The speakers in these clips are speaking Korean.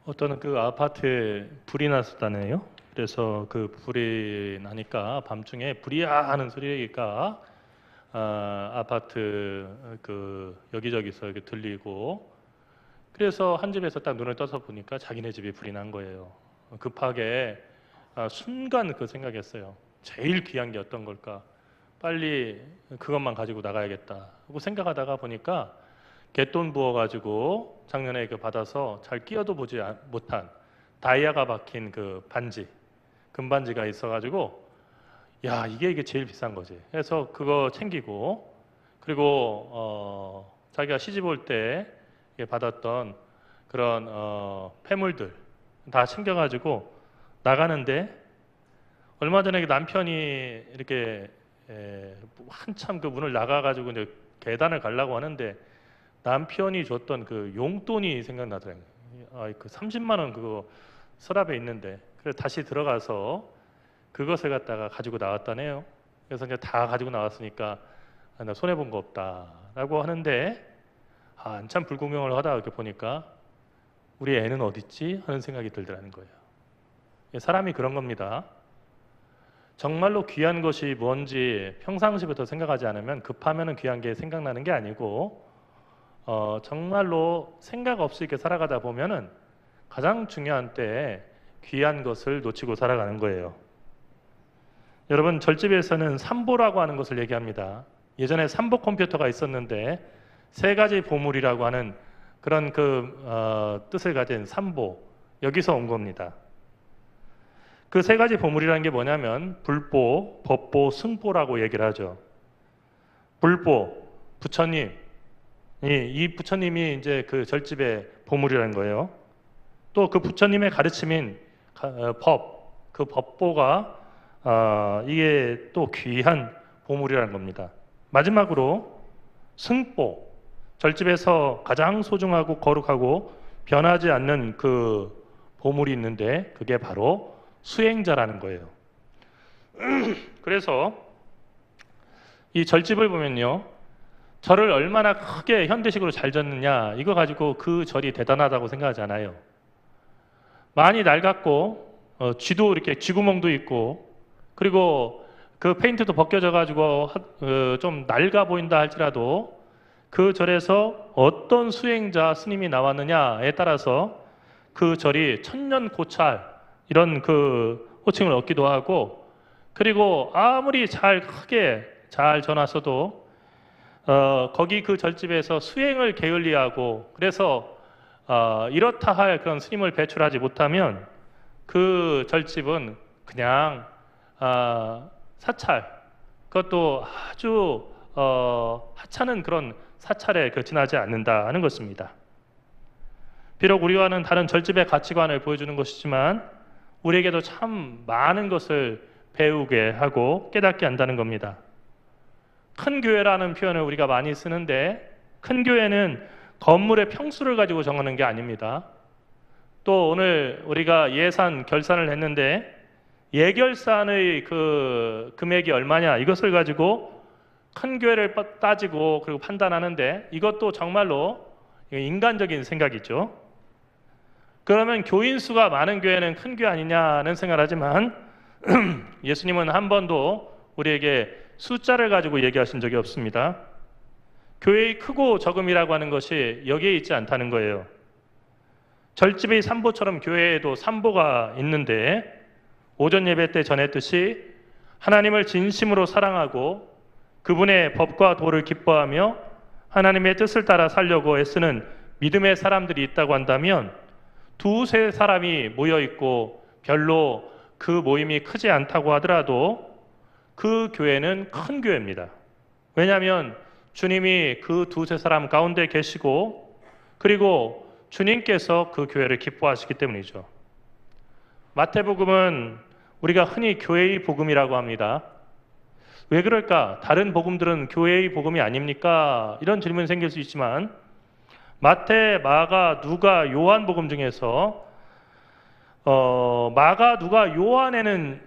어떤 그 아파트에 불이 났었다네요. 그래서 그 불이 나니까 밤중에 불이야 하는 소리가 아파트 그 여기저기서 이렇게 들리고, 그래서 한 집에서 딱 눈을 떠서 보니까 자기네 집이 불이 난 거예요. 급하게 순간 그 생각했어요. 제일 귀한 게 어떤 걸까? 빨리 그것만 가지고 나가야겠다 하고 생각하다가 보니까 갯돈 부어가지고 작년에 그 받아서 잘 끼어도 보지 못한 다이아가 박힌 그 반지, 금반지가 있어가지고, 야, 이게 제일 비싼 거지. 그래서 그거 챙기고, 그리고 자기가 시집 올 때 받았던 그런 폐물들 다 챙겨가지고 나가는데, 얼마 전에 남편이 이렇게 한참 그 문을 나가가지고 이제 계단을 가려고 하는데 남편이 줬던 그 용돈이 생각나더라고요. 그 30만 원 그거 서랍에 있는데, 그래서 다시 들어가서 그것을 갖다가 가지고 나왔다네요. 그래서 이제 다 가지고 나왔으니까 나 손해 본 거 없다라고 하는데, 한참 불구경을 하다가 이렇게 보니까 우리 애는 어딨지 하는 생각이 들더라는 거예요. 사람이 그런 겁니다. 정말로 귀한 것이 뭔지 평상시부터 생각하지 않으면 급하면 귀한 게 생각나는 게 아니고, 정말로 생각 없이 이렇게 살아가다 보면은 가장 중요한 때에 귀한 것을 놓치고 살아가는 거예요. 여러분, 절집에서는 삼보라고 하는 것을 얘기합니다. 예전에 삼보 컴퓨터가 있었는데 세 가지 보물이라고 하는 그런 뜻을 가진 삼보, 여기서 온 겁니다. 그 세 가지 보물이라는 게 뭐냐면 불보, 법보, 승보라고 얘기를 하죠. 불보, 부처님, 이 부처님이 이제 그 절집의 보물이라는 거예요. 또 그 부처님의 가르침인 법, 그 법보가 이게 또 귀한 보물이라는 겁니다. 마지막으로 승보, 절집에서 가장 소중하고 거룩하고 변하지 않는 그 보물이 있는데 그게 바로 수행자라는 거예요. 그래서 이 절집을 보면요, 절을 얼마나 크게 현대식으로 잘 졌느냐, 이거 가지고 그 절이 대단하다고 생각하지 않아요. 많이 낡았고 쥐도 이렇게 쥐구멍도 있고, 그리고 그 페인트도 벗겨져 가지고 좀 낡아 보인다 할지라도 그 절에서 어떤 수행자 스님이 나왔느냐에 따라서 그 절이 천년 고찰 이런 그 호칭을 얻기도 하고, 그리고 아무리 잘 크게 잘 져놨어도 거기 그 절집에서 수행을 게을리하고, 그래서 이렇다 할 그런 스님을 배출하지 못하면 그 절집은 그냥 사찰, 그것도 아주 하찮은 그런 사찰에 지나지 않는다는 것입니다. 비록 우리와는 다른 절집의 가치관을 보여주는 것이지만 우리에게도 참 많은 것을 배우게 하고 깨닫게 한다는 겁니다. 큰 교회라는 표현을 우리가 많이 쓰는데, 큰 교회는 건물의 평수를 가지고 정하는 게 아닙니다. 또 오늘 우리가 예산 결산을 했는데 예결산의 그 금액이 얼마냐, 이것을 가지고 큰 교회를 따지고 그리고 판단하는데, 이것도 정말로 인간적인 생각이죠. 그러면 교인 수가 많은 교회는 큰 교회 아니냐는 생각을 하지만 예수님은 한 번도 우리에게 숫자를 가지고 얘기하신 적이 없습니다. 교회의 크고 적음이라고 하는 것이 여기에 있지 않다는 거예요. 절집의 삼보처럼 교회에도 삼보가 있는데, 오전 예배 때 전했듯이 하나님을 진심으로 사랑하고 그분의 법과 도를 기뻐하며 하나님의 뜻을 따라 살려고 애쓰는 믿음의 사람들이 있다고 한다면, 두세 사람이 모여 있고 별로 그 모임이 크지 않다고 하더라도 그 교회는 큰 교회입니다. 왜냐하면 주님이 그 두세 사람 가운데 계시고, 그리고 주님께서 그 교회를 기뻐하시기 때문이죠. 마태복음은 우리가 흔히 교회의 복음이라고 합니다. 왜 그럴까? 다른 복음들은 교회의 복음이 아닙니까? 이런 질문이 생길 수 있지만 마태, 마가, 누가, 요한 복음 중에서 마가, 누가, 요한에는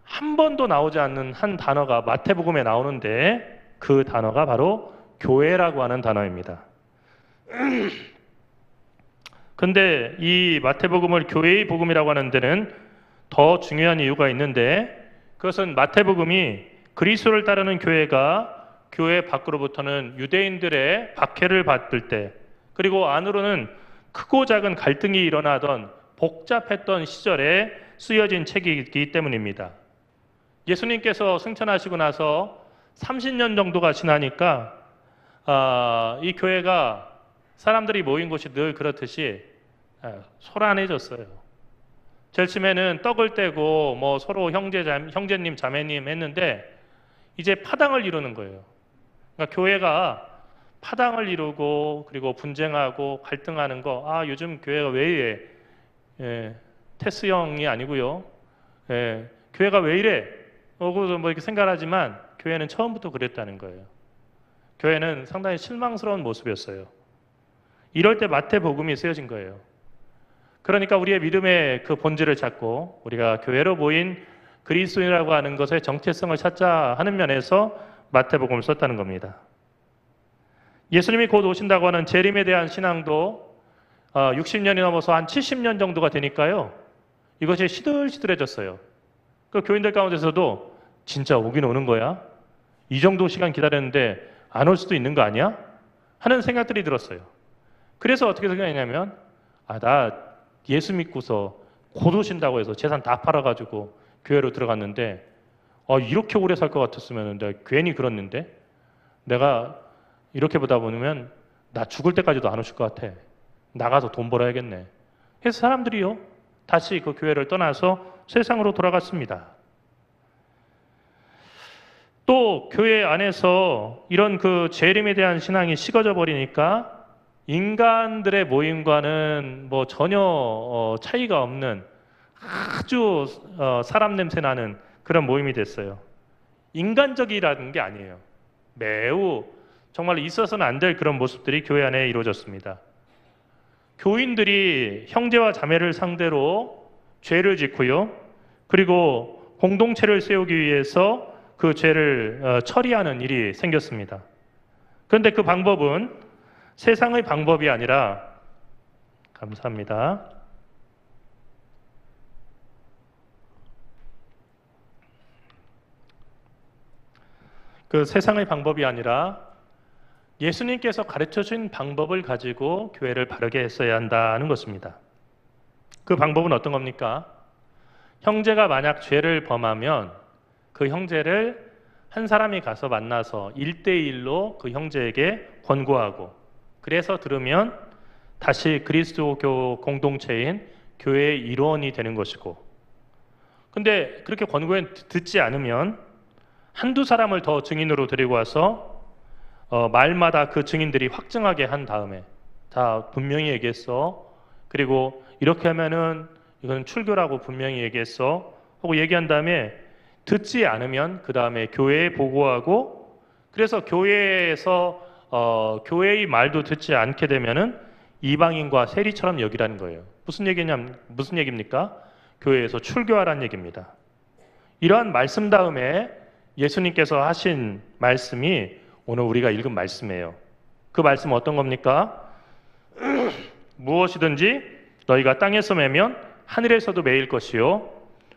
한 번도 나오지 않는 한 단어가 마태복음에 나오는데, 그 단어가 바로 교회라고 하는 단어입니다. 근데 이 마태복음을 교회의 복음이라고 하는 데는 더 중요한 이유가 있는데, 그것은 마태복음이 그리스도를 따르는 교회가 교회 밖으로부터는 유대인들의 박해를 받을 때, 그리고 안으로는 크고 작은 갈등이 일어나던 복잡했던 시절에 쓰여진 책이기 때문입니다. 예수님께서 승천하시고 나서 30년 정도가 지나니까 이 교회가 사람들이 모인 곳이 늘 그렇듯이 소란해졌어요. 제일 처음에는 떡을 떼고 뭐 서로 형제님 자매님 했는데 이제 파당을 이루는 거예요. 그러니까 교회가 파당을 이루고 그리고 분쟁하고 갈등하는 거, 요즘 교회가 왜 이래? 테스형이 아니고요. 교회가 왜 이래? 그래서 뭐 이렇게 생각하지만 교회는 처음부터 그랬다는 거예요. 교회는 상당히 실망스러운 모습이었어요. 이럴 때 마태복음이 쓰여진 거예요. 그러니까 우리의 믿음의 그 본질을 찾고 우리가 교회로 모인 그리스도인이라고 하는 것의 정체성을 찾자 하는 면에서 마태복음을 썼다는 겁니다. 예수님이 곧 오신다고 하는 재림에 대한 신앙도 60년이 넘어서 한 70년 정도가 되니까요. 이것이 시들시들해졌어요. 그 교인들 가운데서도 진짜 오긴 오는 거야? 이 정도 시간 기다렸는데 안 올 수도 있는 거 아니야? 하는 생각들이 들었어요. 그래서 어떻게 생각했냐면 나 예수 믿고서 곧 오신다고 해서 재산 다 팔아가지고 교회로 들어갔는데 이렇게 오래 살 것 같았으면 내가 괜히 그랬는데 내가 이렇게 보다 보면 나 죽을 때까지도 안 오실 것 같아. 나가서 돈 벌어야겠네. 그래서 사람들이요 다시 그 교회를 떠나서 세상으로 돌아갔습니다. 또 교회 안에서 이런 그 재림에 대한 신앙이 식어져 버리니까 인간들의 모임과는 뭐 전혀 차이가 없는 아주 사람 냄새 나는 그런 모임이 됐어요. 인간적이라는 게 아니에요. 매우 정말 있어서는 안 될 그런 모습들이 교회 안에 이루어졌습니다. 교인들이 형제와 자매를 상대로 죄를 짓고요. 그리고 공동체를 세우기 위해서 그 죄를 처리하는 일이 생겼습니다. 그런데 그 방법은 세상의 방법이 아니라, 감사합니다. 그 세상의 방법이 아니라 예수님께서 가르쳐 주신 방법을 가지고 교회를 바르게 했어야 한다는 것입니다. 그 방법은 어떤 겁니까? 형제가 만약 죄를 범하면 그 형제를 한 사람이 가서 만나서 1대1로 그 형제에게 권고하고, 그래서 들으면 다시 그리스도교 공동체인 교회의 일원이 되는 것이고, 근데 그렇게 권고해 듣지 않으면 한두 사람을 더 증인으로 데리고 와서 말마다 그 증인들이 확증하게 한 다음에 다 분명히 얘기했어. 그리고 이렇게 하면은 이건 출교라고 분명히 얘기했어. 하고 얘기한 다음에 듣지 않으면 그 다음에 교회에 보고하고, 그래서 교회에서 교회의 말도 듣지 않게 되면은 이방인과 세리처럼 여기라는 거예요. 무슨 얘기입니까? 교회에서 출교하라는 얘기입니다. 이러한 말씀 다음에 예수님께서 하신 말씀이 오늘 우리가 읽은 말씀이에요. 그 말씀은 어떤 겁니까? 무엇이든지 너희가 땅에서 매면 하늘에서도 매일 것이요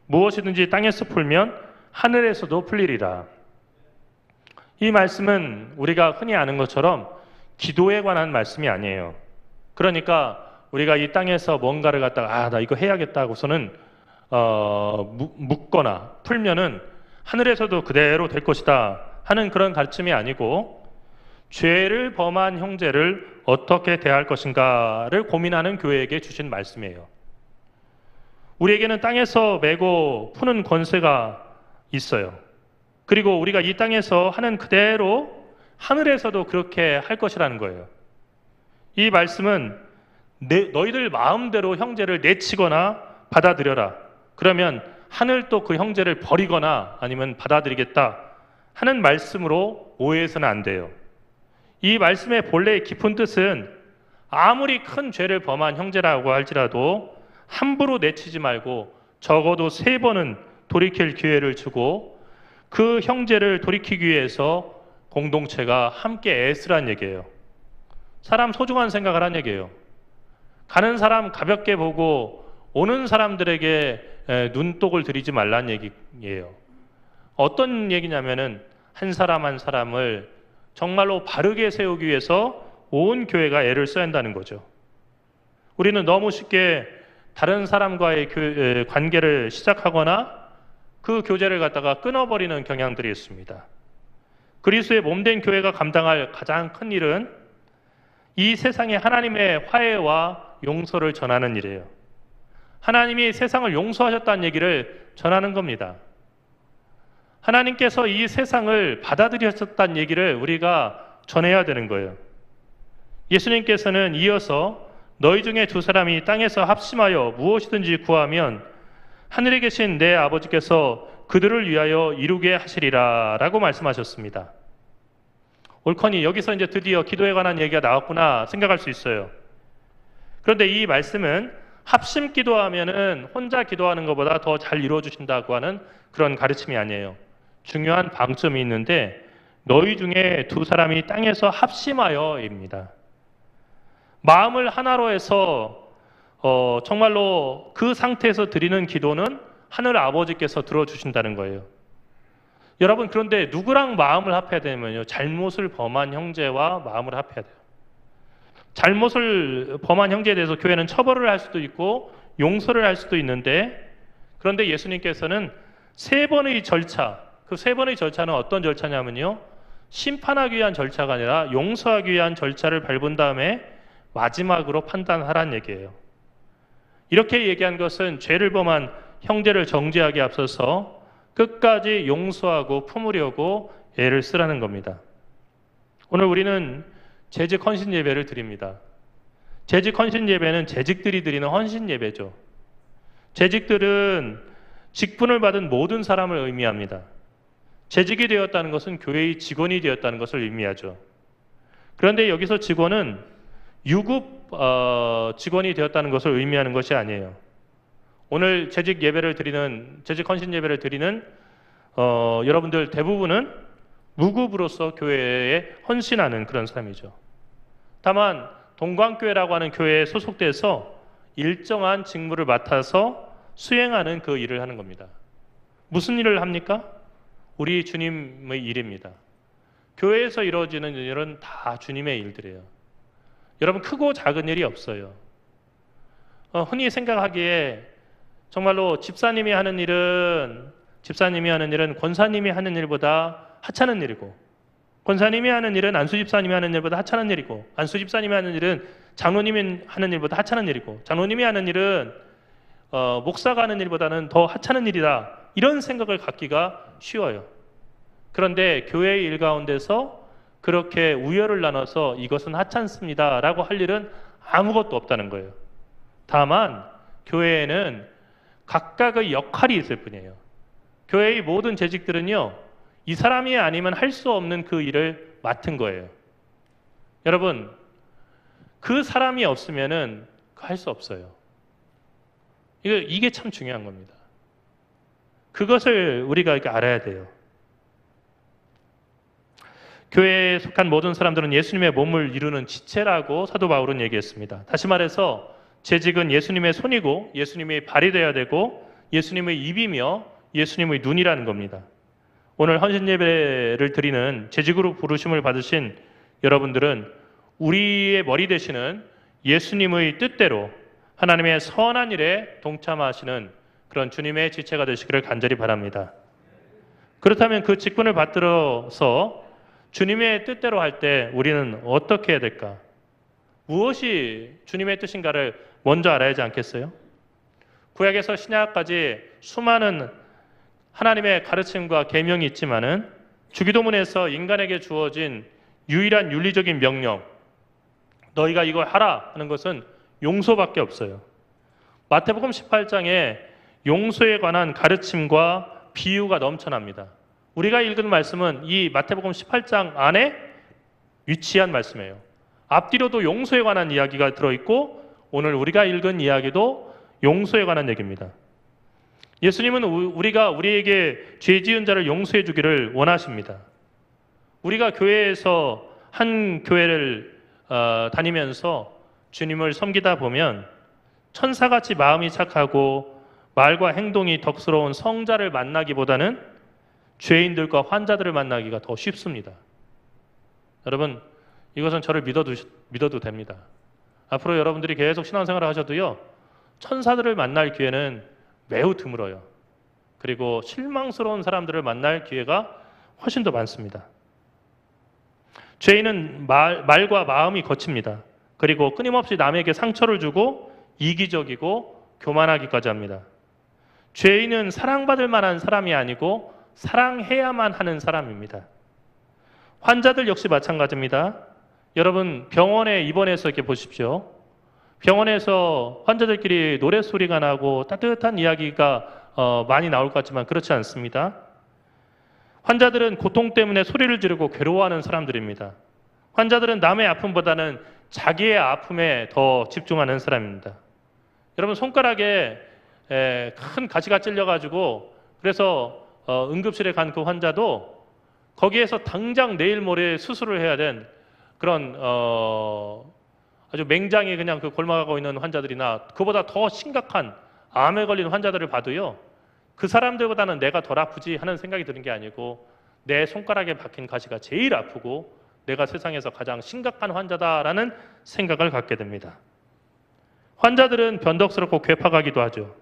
무엇이든지 땅에서 풀면 하늘에서도 풀리리라. 이 말씀은 우리가 흔히 아는 것처럼 기도에 관한 말씀이 아니에요. 그러니까 우리가 이 땅에서 뭔가를 갖다가 나 이거 해야겠다 하고서는 묻거나 풀면은 하늘에서도 그대로 될 것이다 하는 그런 가르침이 아니고, 죄를 범한 형제를 어떻게 대할 것인가를 고민하는 교회에게 주신 말씀이에요. 우리에게는 땅에서 매고 푸는 권세가 있어요. 그리고 우리가 이 땅에서 하는 그대로 하늘에서도 그렇게 할 것이라는 거예요. 이 말씀은 너희들 마음대로 형제를 내치거나 받아들여라. 그러면 하늘도 그 형제를 버리거나 아니면 받아들이겠다 하는 말씀으로 오해해서는 안 돼요. 이 말씀의 본래의 깊은 뜻은 아무리 큰 죄를 범한 형제라고 할지라도 함부로 내치지 말고 적어도 3번은 돌이킬 기회를 주고 그 형제를 돌이키기 위해서 공동체가 함께 애쓰란 얘기예요. 사람 소중한 생각을 한 얘기예요. 가는 사람 가볍게 보고 오는 사람들에게 눈독을 들이지 말라는 얘기예요. 어떤 얘기냐면은 한 사람 한 사람을 정말로 바르게 세우기 위해서 온 교회가 애를 써야 한다는 거죠. 우리는 너무 쉽게 다른 사람과의 관계를 시작하거나 그 교제를 갖다가 끊어버리는 경향들이 있습니다. 그리스도의 몸된 교회가 감당할 가장 큰 일은 이 세상에 하나님의 화해와 용서를 전하는 일이에요. 하나님이 세상을 용서하셨다는 얘기를 전하는 겁니다. 하나님께서 이 세상을 받아들이셨다는 얘기를 우리가 전해야 되는 거예요. 예수님께서는 이어서 너희 중에 두 사람이 땅에서 합심하여 무엇이든지 구하면 하늘에 계신 내 아버지께서 그들을 위하여 이루게 하시리라 라고 말씀하셨습니다. 옳거니 여기서 이제 드디어 기도에 관한 얘기가 나왔구나 생각할 수 있어요. 그런데 이 말씀은 합심 기도하면은 혼자 기도하는 것보다 더 잘 이루어주신다고 하는 그런 가르침이 아니에요. 중요한 방점이 있는데 너희 중에 두 사람이 땅에서 합심하여입니다. 마음을 하나로 해서 정말로 그 상태에서 드리는 기도는 하늘 아버지께서 들어주신다는 거예요. 여러분, 그런데 누구랑 마음을 합해야 되냐면요, 잘못을 범한 형제와 마음을 합해야 돼요. 잘못을 범한 형제에 대해서 교회는 처벌을 할 수도 있고 용서를 할 수도 있는데, 그런데 예수님께서는 세 번의 절차, 그 세 번의 절차는 어떤 절차냐면요, 심판하기 위한 절차가 아니라 용서하기 위한 절차를 밟은 다음에 마지막으로 판단하라는 얘기예요. 이렇게 얘기한 것은 죄를 범한 형제를 정죄하기 앞서서 끝까지 용서하고 품으려고 애를 쓰라는 겁니다. 오늘 우리는 재직 헌신 예배를 드립니다. 재직 헌신 예배는 재직들이 드리는 헌신 예배죠. 재직들은 직분을 받은 모든 사람을 의미합니다. 재직이 되었다는 것은 교회의 직원이 되었다는 것을 의미하죠. 그런데 여기서 직원은 유급 직원이 되었다는 것을 의미하는 것이 아니에요. 오늘 재직 헌신 예배를 드리는 여러분들 대부분은 무급으로서 교회에 헌신하는 그런 사람이죠. 다만 동광교회라고 하는 교회에 소속돼서 일정한 직무를 맡아서 수행하는 그 일을 하는 겁니다. 무슨 일을 합니까? 우리 주님의 일입니다. 교회에서 이루어지는 일은 다 주님의 일들이에요. 여러분, 크고 작은 일이 없어요. 흔히 생각하기에 정말로 집사님이 하는 일은 권사님이 하는 일보다 하찮은 일이고, 권사님이 하는 일은 안수 집사님이 하는 일보다 하찮은 일이고, 안수 집사님이 하는 일은 장로님이 하는 일보다 하찮은 일이고, 장로님이 하는 일은 목사가 하는 일보다는 더 하찮은 일이다, 이런 생각을 갖기가 쉬워요. 그런데 교회의 일 가운데서 그렇게 우열을 나눠서 이것은 하찮습니다 라고 할 일은 아무것도 없다는 거예요. 다만 교회에는 각각의 역할이 있을 뿐이에요. 교회의 모든 재직들은요, 이 사람이 아니면 할 수 없는 그 일을 맡은 거예요. 여러분, 그 사람이 없으면은 할 수 없어요. 이게 참 중요한 겁니다. 그것을 우리가 이렇게 알아야 돼요. 교회에 속한 모든 사람들은 예수님의 몸을 이루는 지체라고 사도 바울은 얘기했습니다. 다시 말해서 재직은 예수님의 손이고 예수님의 발이 되어야 되고 예수님의 입이며 예수님의 눈이라는 겁니다. 오늘 헌신 예배를 드리는 재직으로 부르심을 받으신 여러분들은 우리의 머리 되시는 예수님의 뜻대로 하나님의 선한 일에 동참하시는 그런 주님의 지체가 되시기를 간절히 바랍니다. 그렇다면 그 직분을 받들어서 주님의 뜻대로 할 때 우리는 어떻게 해야 될까? 무엇이 주님의 뜻인가를 먼저 알아야 하지 않겠어요? 구약에서 신약까지 수많은 하나님의 가르침과 계명이 있지만은 주기도문에서 인간에게 주어진 유일한 윤리적인 명령, 너희가 이걸 하라 하는 것은 용서밖에 없어요. 마태복음 18장에 용서에 관한 가르침과 비유가 넘쳐납니다. 우리가 읽은 말씀은 이 마태복음 18장 안에 위치한 말씀이에요. 앞뒤로도 용서에 관한 이야기가 들어있고 오늘 우리가 읽은 이야기도 용서에 관한 얘기입니다. 예수님은 우리에게 죄 지은 자를 용서해 주기를 원하십니다. 우리가 교회에서 한 교회를 다니면서 주님을 섬기다 보면 천사같이 마음이 착하고 말과 행동이 덕스러운 성자를 만나기보다는 죄인들과 환자들을 만나기가 더 쉽습니다. 여러분, 이것은 저를 믿어도 됩니다. 앞으로 여러분들이 계속 신앙생활을 하셔도요, 천사들을 만날 기회는 매우 드물어요. 그리고 실망스러운 사람들을 만날 기회가 훨씬 더 많습니다. 죄인은 말과 마음이 거칩니다. 그리고 끊임없이 남에게 상처를 주고 이기적이고 교만하기까지 합니다. 죄인은 사랑받을 만한 사람이 아니고 사랑해야만 하는 사람입니다. 환자들 역시 마찬가지입니다. 여러분, 병원에 입원해서 이렇게 보십시오. 병원에서 환자들끼리 노랫소리가 나고 따뜻한 이야기가 많이 나올 것 같지만 그렇지 않습니다. 환자들은 고통 때문에 소리를 지르고 괴로워하는 사람들입니다. 환자들은 남의 아픔보다는 자기의 아픔에 더 집중하는 사람입니다. 여러분, 손가락에 큰 가시가 찔려가지고 그래서 응급실에 간 그 환자도 거기에서 당장 내일 모레 수술을 해야 된 그런 아주 맹장이 그냥 그 골마가고 있는 환자들이나 그보다 더 심각한 암에 걸린 환자들을 봐도요, 그 사람들보다는 내가 덜 아프지 하는 생각이 드는 게 아니고 내 손가락에 박힌 가시가 제일 아프고 내가 세상에서 가장 심각한 환자다라는 생각을 갖게 됩니다. 환자들은 변덕스럽고 괴팍하기도 하죠.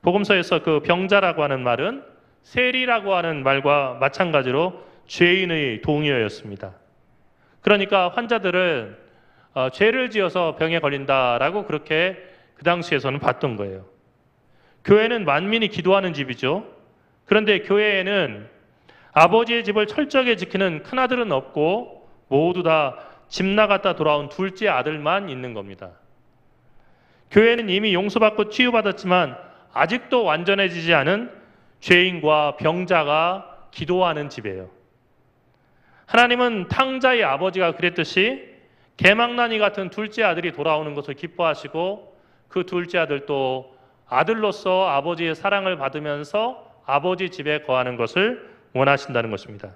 복음서에서 그 병자라고 하는 말은 세리라고 하는 말과 마찬가지로 죄인의 동의어였습니다. 그러니까 환자들은 죄를 지어서 병에 걸린다라고 그렇게 그 당시에서는 봤던 거예요. 교회는 만민이 기도하는 집이죠. 그런데 교회에는 아버지의 집을 철저하게 지키는 큰아들은 없고 모두 다 집 나갔다 돌아온 둘째 아들만 있는 겁니다. 교회는 이미 용서받고 치유받았지만 아직도 완전해지지 않은 죄인과 병자가 기도하는 집이에요. 하나님은 탕자의 아버지가 그랬듯이 개망나니 같은 둘째 아들이 돌아오는 것을 기뻐하시고 그 둘째 아들도 아들로서 아버지의 사랑을 받으면서 아버지 집에 거하는 것을 원하신다는 것입니다.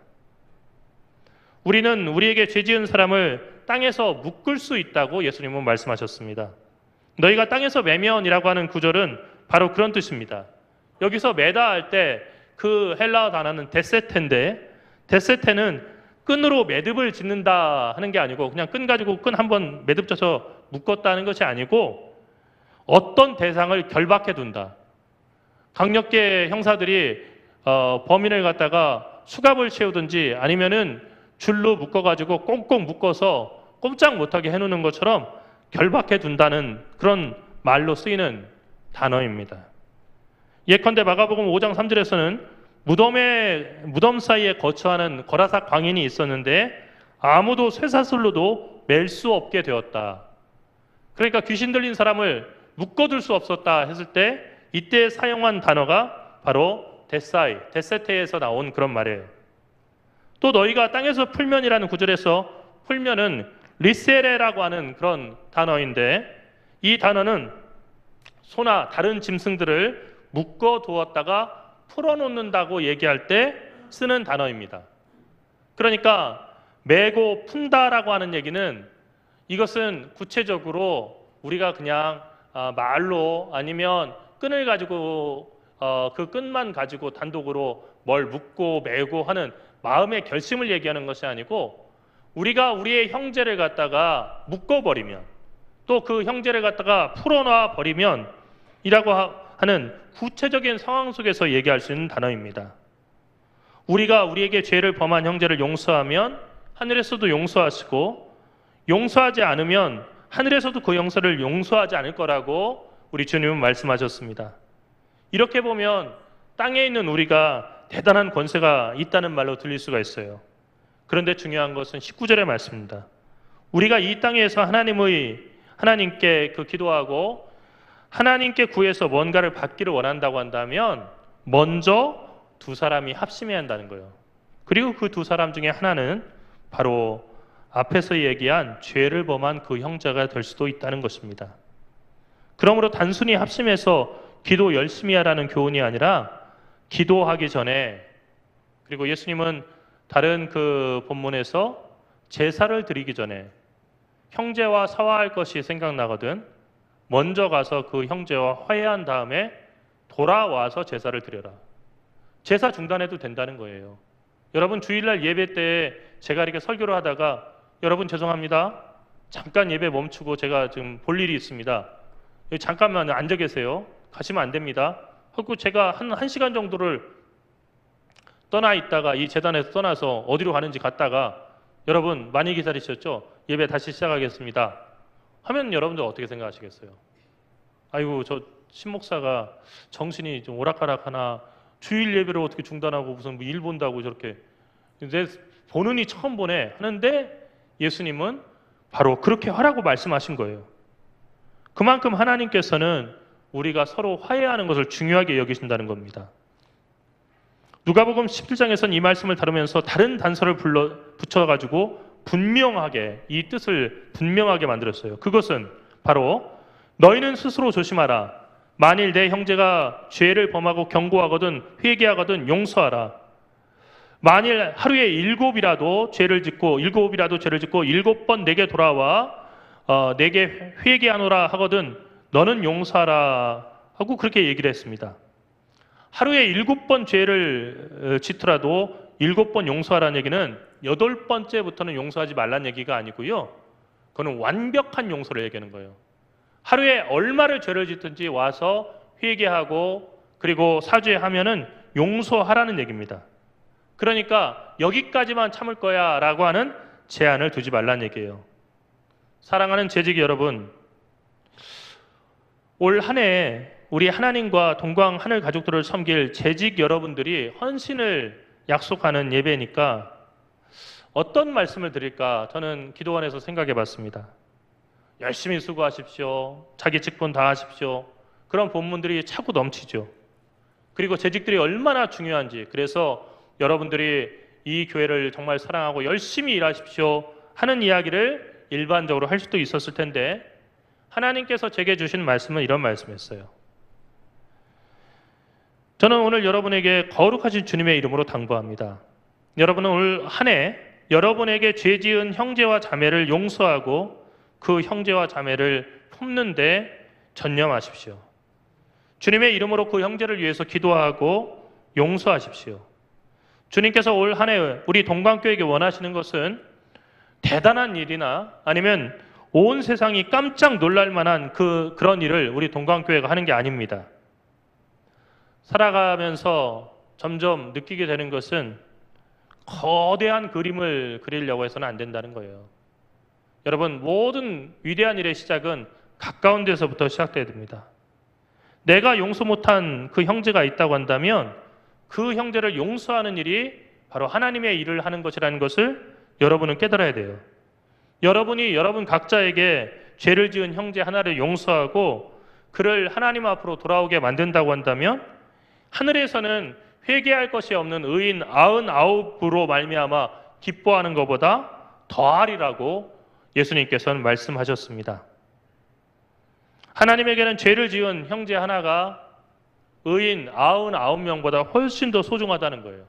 우리는 우리에게 죄 지은 사람을 땅에서 묶을 수 있다고 예수님은 말씀하셨습니다. 너희가 땅에서 매면이라고 하는 구절은 바로 그런 뜻입니다. 여기서 매다 할 때 그 헬라어 단어는 데세테인데, 데세테는 끈으로 매듭을 짓는다 하는 게 아니고 그냥 끈 가지고 끈 한번 매듭 져서 묶었다는 것이 아니고 어떤 대상을 결박해 둔다. 강력계 형사들이 범인을 갖다가 수갑을 채우든지 아니면은 줄로 묶어가지고 꽁꽁 묶어서 꼼짝 못하게 해놓는 것처럼 결박해 둔다는 그런 말로 쓰이는 단어입니다. 예컨대 마가복음 5장 3절에서는 무덤 사이에 거처하는 거라사 광인이 있었는데 아무도 쇠사슬로도 맬 수 없게 되었다. 그러니까 귀신 들린 사람을 묶어둘 수 없었다 했을 때 이때 사용한 단어가 바로 데세테에서 나온 그런 말이에요. 또 너희가 땅에서 풀면이라는 구절에서 풀면은 리세레라고 하는 그런 단어인데 이 단어는 소나 다른 짐승들을 묶어 두었다가 풀어놓는다고 얘기할 때 쓰는 단어입니다. 그러니까 매고 푼다라고 하는 얘기는 이것은 구체적으로 우리가 그냥 말로 아니면 끈을 가지고 그 끈만 가지고 단독으로 뭘 묶고 매고 하는 마음의 결심을 얘기하는 것이 아니고 우리가 우리의 형제를 갖다가 묶어버리면 또 그 형제를 갖다가 풀어놔 버리면 이라고 하는 구체적인 상황 속에서 얘기할 수 있는 단어입니다. 우리가 우리에게 죄를 범한 형제를 용서하면 하늘에서도 용서하시고 용서하지 않으면 하늘에서도 그 용서를 용서하지 않을 거라고 우리 주님은 말씀하셨습니다. 이렇게 보면 땅에 있는 우리가 대단한 권세가 있다는 말로 들릴 수가 있어요. 그런데 중요한 것은 19절의 말씀입니다. 우리가 이 땅에서 하나님께 기도하고 하나님께 구해서 뭔가를 받기를 원한다고 한다면 먼저 두 사람이 합심해야 한다는 거예요. 그리고 그 두 사람 중에 하나는 바로 앞에서 얘기한 죄를 범한 그 형제가 될 수도 있다는 것입니다. 그러므로 단순히 합심해서 기도 열심히 하라는 교훈이 아니라 기도하기 전에, 그리고 예수님은 다른 그 본문에서 제사를 드리기 전에 형제와 사화할 것이 생각나거든 먼저 가서 그 형제와 화해한 다음에 돌아와서 제사를 드려라. 제사 중단해도 된다는 거예요. 여러분 주일날 예배 때 제가 이렇게 설교를 하다가 여러분 죄송합니다. 잠깐 예배 멈추고 제가 지금 볼 일이 있습니다. 여기 잠깐만 앉아 계세요. 가시면 안 됩니다. 하고 제가 한 시간 정도를 떠나 있다가 이 재단에서 떠나서 어디로 가는지 갔다가 여러분 많이 기다리셨죠? 예배 다시 시작하겠습니다. 하면 여러분들 어떻게 생각하시겠어요? 아이고 저 신목사가 정신이 좀 오락가락하나 주일 예배를 어떻게 중단하고 무슨 뭐 일 본다고 저렇게 내 보느니 처음 보네 하는데 예수님은 바로 그렇게 하라고 말씀하신 거예요. 그만큼 하나님께서는 우리가 서로 화해하는 것을 중요하게 여기신다는 겁니다. 누가복음 17장에서는 이 말씀을 다루면서 다른 단서를 붙여가지고 분명하게 이 뜻을 분명하게 만들었어요. 그것은 바로 너희는 스스로 조심하라. 만일 내 형제가 죄를 범하고 경고하거든 회개하거든 용서하라. 만일 하루에 일곱이라도 죄를 짓고 7번 내게 돌아와 내게 회개하노라 하거든 너는 용서하라 하고 그렇게 얘기를 했습니다. 하루에 7번 죄를 짓더라도 7번 용서하라는 얘기는 8번째부터는 용서하지 말라는 얘기가 아니고요. 그거는 완벽한 용서를 얘기하는 거예요. 하루에 얼마를 죄를 짓든지 와서 회개하고 그리고 사죄하면은 용서하라는 얘기입니다. 그러니까 여기까지만 참을 거야 라고 하는 제한을 두지 말라는 얘기예요. 사랑하는 재직 여러분, 올 한 해 우리 하나님과 동광 하늘 가족들을 섬길 재직 여러분들이 헌신을 약속하는 예배니까 어떤 말씀을 드릴까 저는 기도원에서 생각해 봤습니다. 열심히 수고하십시오. 자기 직분 다 하십시오. 그런 본문들이 차고 넘치죠. 그리고 재직들이 얼마나 중요한지 그래서 여러분들이 이 교회를 정말 사랑하고 열심히 일하십시오 하는 이야기를 일반적으로 할 수도 있었을 텐데 하나님께서 제게 주신 말씀은 이런 말씀이었어요. 저는 오늘 여러분에게 거룩하신 주님의 이름으로 당부합니다. 여러분은 올 한 해 여러분에게 죄 지은 형제와 자매를 용서하고 그 형제와 자매를 품는 데 전념하십시오. 주님의 이름으로 그 형제를 위해서 기도하고 용서하십시오. 주님께서 올 한 해 우리 동광교회에게 원하시는 것은 대단한 일이나 아니면 온 세상이 깜짝 놀랄 만한 그런 일을 우리 동광교회가 하는 게 아닙니다. 살아가면서 점점 느끼게 되는 것은 거대한 그림을 그리려고 해서는 안 된다는 거예요. 여러분, 모든 위대한 일의 시작은 가까운 데서부터 시작돼야 됩니다. 내가 용서 못한 그 형제가 있다고 한다면 그 형제를 용서하는 일이 바로 하나님의 일을 하는 것이라는 것을 여러분은 깨달아야 돼요. 여러분이 여러분 각자에게 죄를 지은 형제 하나를 용서하고 그를 하나님 앞으로 돌아오게 만든다고 한다면 하늘에서는 회개할 것이 없는 의인 99으로 말미암아 기뻐하는 것보다 더하리라고 예수님께서는 말씀하셨습니다. 하나님에게는 죄를 지은 형제 하나가 의인 99명보다 훨씬 더 소중하다는 거예요.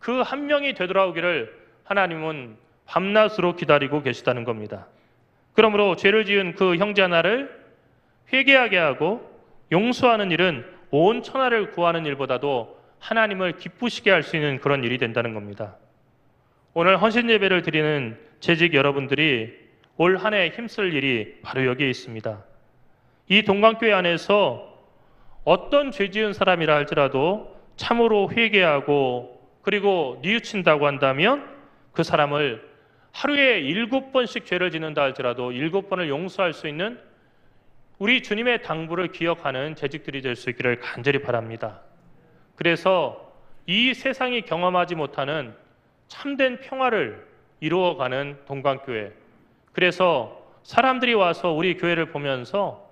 그 한 명이 되돌아오기를 하나님은 밤낮으로 기다리고 계시다는 겁니다. 그러므로 죄를 지은 그 형제 하나를 회개하게 하고 용서하는 일은 온 천하를 구하는 일보다도 하나님을 기쁘시게 할 수 있는 그런 일이 된다는 겁니다. 오늘 헌신 예배를 드리는 재직 여러분들이 올 한 해 힘쓸 일이 바로 여기에 있습니다. 이 동광교회 안에서 어떤 죄 지은 사람이라 할지라도 참으로 회개하고 그리고 뉘우친다고 한다면 그 사람을 하루에 7번씩 죄를 짓는다 할지라도 7번을 용서할 수 있는 우리 주님의 당부를 기억하는 재직들이 될 수 있기를 간절히 바랍니다. 그래서 이 세상이 경험하지 못하는 참된 평화를 이루어가는 동광교회, 그래서 사람들이 와서 우리 교회를 보면서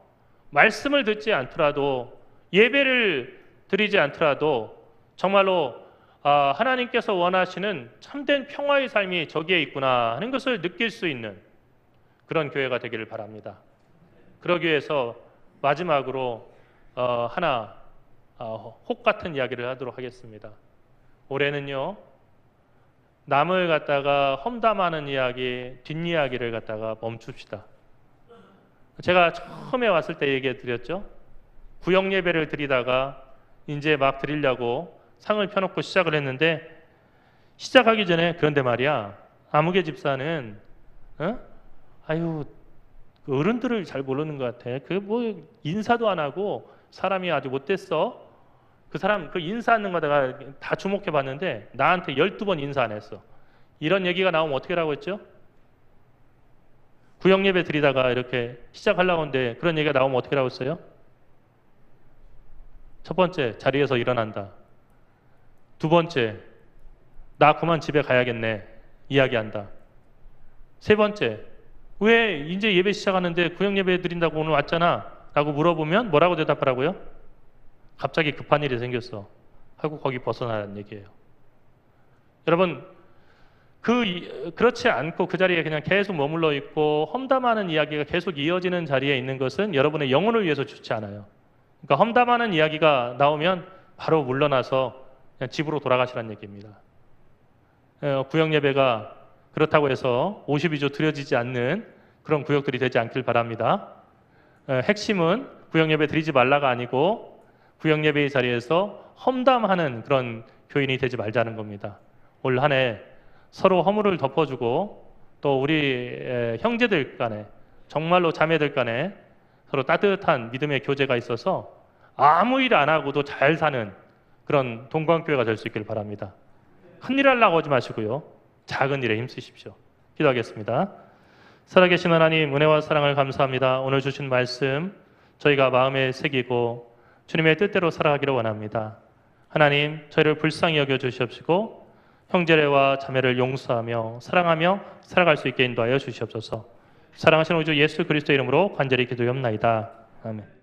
말씀을 듣지 않더라도 예배를 드리지 않더라도 정말로 하나님께서 원하시는 참된 평화의 삶이 저기에 있구나 하는 것을 느낄 수 있는 그런 교회가 되기를 바랍니다. 그러기 위해서 마지막으로 하나 혹 같은 이야기를 하도록 하겠습니다. 올해는요 남을 갖다가 험담하는 이야기, 뒷이야기를 갖다가 멈춥시다. 제가 처음에 왔을 때 얘기해 드렸죠. 구역 예배를 드리다가 이제 막 드리려고 상을 펴놓고 시작을 했는데, 시작하기 전에 그런데 말이야, 아무개 집사는 아유, 그 어른들을 잘 모르는 것 같아. 그 뭐 인사도 안 하고 사람이 아주 못됐어. 그 사람 그 인사하는 거다가 다 주목해 봤는데 나한테 12번 인사 안 했어. 이런 얘기가 나오면 어떻게 하라고 했죠? 구역 예배 드리다가 이렇게 시작하려고 하는데 그런 얘기가 나오면 어떻게 하라고 했어요? 첫 번째, 자리에서 일어난다. 두 번째, 나 그만 집에 가야겠네. 이야기한다. 세 번째, 왜 이제 예배 시작하는데 구역 예배 드린다고 오늘 왔잖아 라고 물어보면 뭐라고 대답하라고요? 갑자기 급한 일이 생겼어 하고 거기 벗어나라는 얘기예요. 여러분, 그렇지 않고 그 자리에 그냥 계속 머물러 있고 험담하는 이야기가 계속 이어지는 자리에 있는 것은 여러분의 영혼을 위해서 좋지 않아요. 그러니까 험담하는 이야기가 나오면 바로 물러나서 그냥 집으로 돌아가시라는 얘기입니다. 구역 예배가 그렇다고 해서 52조 드려지지 않는 그런 구역들이 되지 않길 바랍니다. 핵심은 구역 예배 드리지 말라가 아니고 구역 예배의 자리에서 험담하는 그런 교인이 되지 말자는 겁니다. 올 한 해 서로 허물을 덮어주고 또 우리 형제들 간에 정말로 자매들 간에 서로 따뜻한 믿음의 교제가 있어서 아무 일 안 하고도 잘 사는 그런 동광교회가 될 수 있길 바랍니다. 큰일 하려고 하지 마시고요. 작은 일에 힘쓰십시오. 기도하겠습니다. 살아계신 하나님, 은혜와 사랑을 감사합니다. 오늘 주신 말씀 저희가 마음에 새기고 주님의 뜻대로 살아가기를 원합니다. 하나님, 저희를 불쌍히 여겨 주시옵시고 형제와 자매를 용서하며 사랑하며 살아갈 수 있게 인도하여 주시옵소서. 사랑하시는 우리 주 예수 그리스도 이름으로 간절히 기도하옵나이다. 아멘.